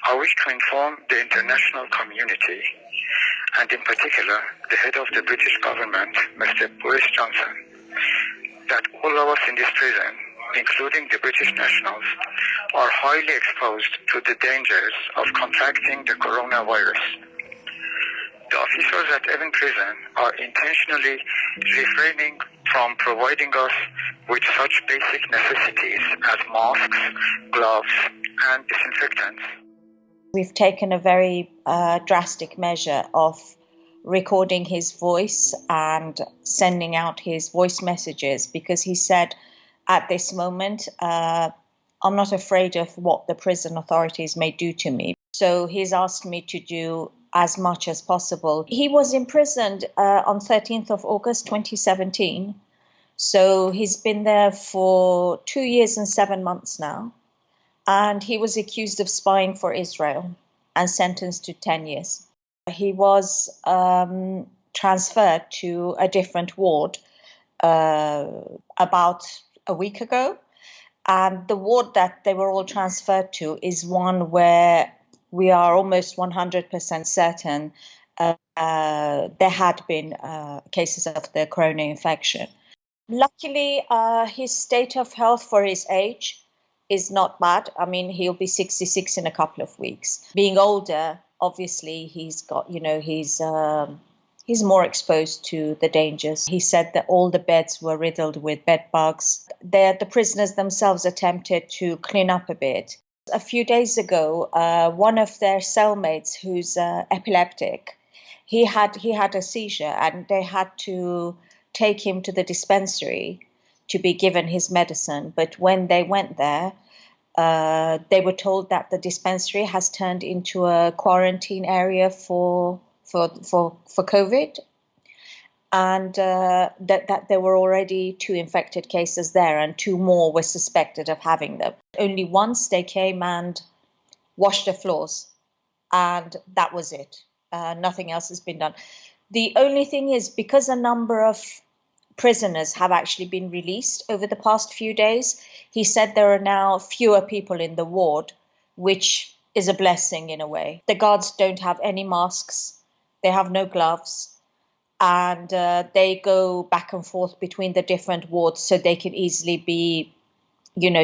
I wish to inform the international community, and in particular the head of the British government, Mr Boris Johnson, that all of us in this prison, including the British nationals, are highly exposed to the dangers of contracting the coronavirus. The officers at Evin prison are intentionally refraining from providing us with such basic necessities as masks, gloves, and disinfectants. We've taken a very drastic measure of recording his voice and sending out his voice messages, because he said at this moment, I'm not afraid of what the prison authorities may do to me. So he's asked me to do as much as possible. He was imprisoned on 13th of August 2017. So he's been there for 2 years and 7 months now. And he was accused of spying for Israel and sentenced to 10 years. He was transferred to a different ward about a week ago. And the ward that they were all transferred to is one where we are almost 100% certain there had been cases of the corona infection. Luckily, his state of health for his age is not bad. I mean, he'll be 66 in a couple of weeks. Being older, obviously, he's got, he's more exposed to the dangers. He said that all the beds were riddled with bed bugs. The prisoners themselves attempted to clean up a bit. A few days ago, one of their cellmates, who's epileptic, he had a seizure, and they had to take him to the dispensary to be given his medicine. But when they went there, they were told that the dispensary has turned into a quarantine area for COVID, and that there were already 2 infected cases there, and 2 more were suspected of having them. Only once they came and washed the floors, and that was it. Nothing else has been done. The only thing is, because a number of prisoners have actually been released over the past few days, he said there are now fewer people in the ward, which is a blessing in a way. The guards don't have any masks, they have no gloves, and they go back and forth between the different wards, so they can easily be,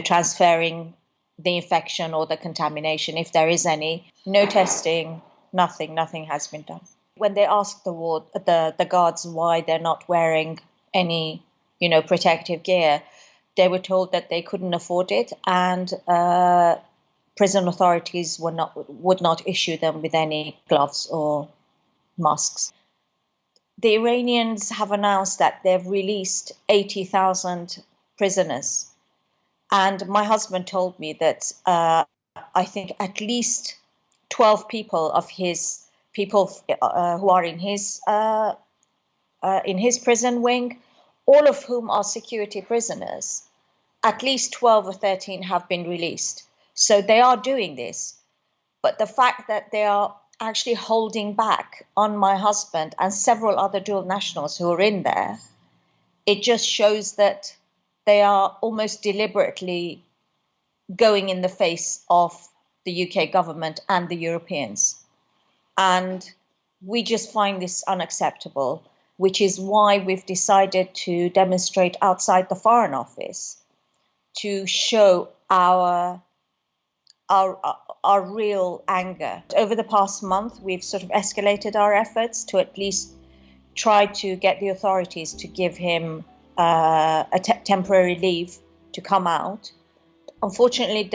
transferring the infection or the contamination if there is any. No testing, nothing has been done. When they asked the guards why they're not wearing any, protective gear, they were told that they couldn't afford it, and prison authorities would not issue them with any gloves or masks. The Iranians have announced that they've released 80,000 prisoners, and my husband told me that I think at least 12 people who are in his prison wing, all of whom are security prisoners, at least 12 or 13 have been released. So they are doing this. But the fact that they are actually holding back on my husband and several other dual nationals who are in there, it just shows that they are almost deliberately going in the face of the UK government and the Europeans. And we just find this unacceptable, which is why we've decided to demonstrate outside the Foreign Office to show our real anger. Over the past month, we've sort of escalated our efforts to at least try to get the authorities to give him a temporary leave to come out. Unfortunately,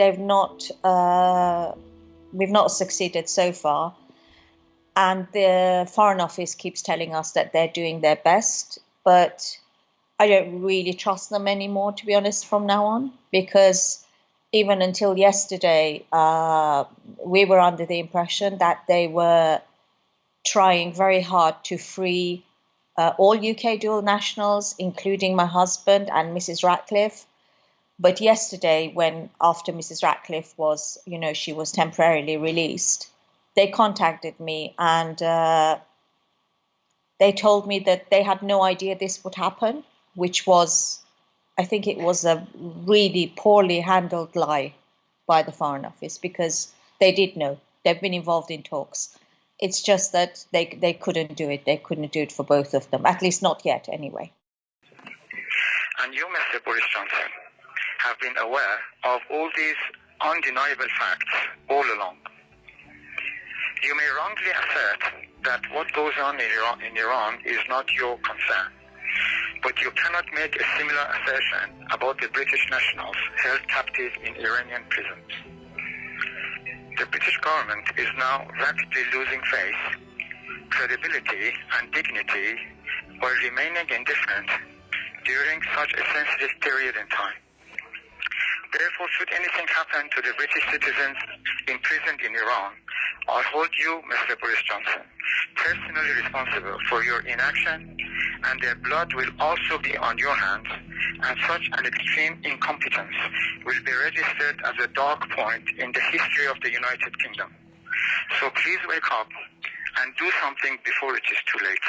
we've not succeeded so far. And the Foreign Office keeps telling us that they're doing their best, but I don't really trust them anymore, to be honest, from now on, because even until yesterday, we were under the impression that they were trying very hard to free all UK dual nationals, including my husband and Mrs. Ratcliffe. But yesterday, after Mrs. Ratcliffe was, she was temporarily released, they contacted me and they told me that they had no idea this would happen, which was, I think it was a really poorly handled lie by the Foreign Office, because They did know. They've been involved in talks. It's just that they couldn't do it. They couldn't do it for both of them, at least not yet anyway. And you, Mr. Boris Johnson, have been aware of all these undeniable facts all along. You may wrongly assert that what goes on in Iran is not your concern, but you cannot make a similar assertion about the British nationals held captive in Iranian prisons. The British government is now rapidly losing face, credibility, and dignity while remaining indifferent during such a sensitive period in time. Therefore, should anything happen to the British citizens imprisoned in Iran, I hold you, Mr. Boris Johnson, personally responsible for your inaction, and their blood will also be on your hands, and such an extreme incompetence will be registered as a dark point in the history of the United Kingdom. So please wake up and do something before it is too late.